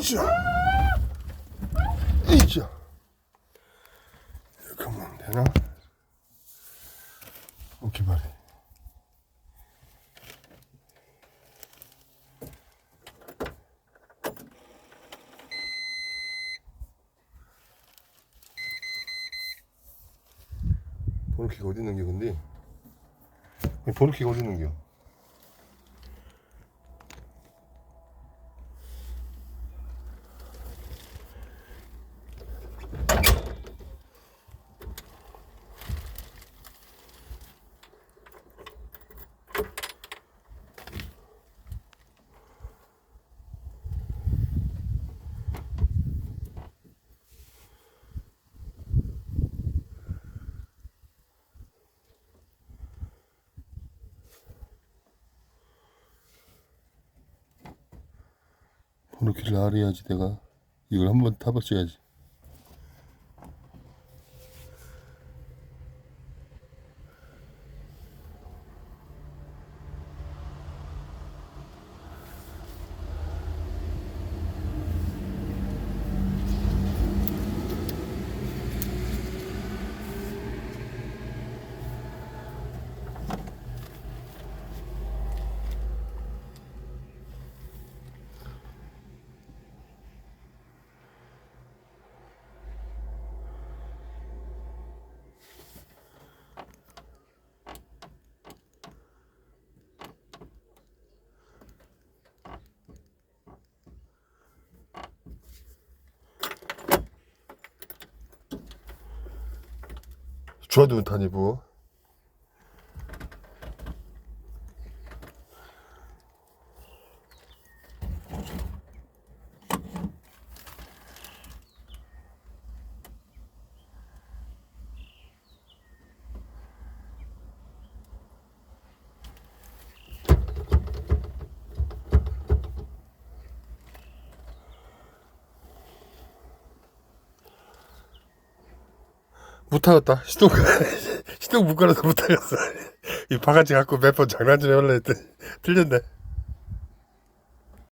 으쌰. 이자. 이렇게 하면 되나? 오케이, 말해. 번호키가 어디 있는 게 근데? 번호키가 어디 있는 겨? 번호키를 알아야지 내가 이걸 한번 타봤어야지. 좋아도 못하니 뭐. 못 타겠다. 시동 못 걸어서 못 타겠어. 이 바가지 갖고 몇 번 장난 좀 해볼라 했더니 틀렸네.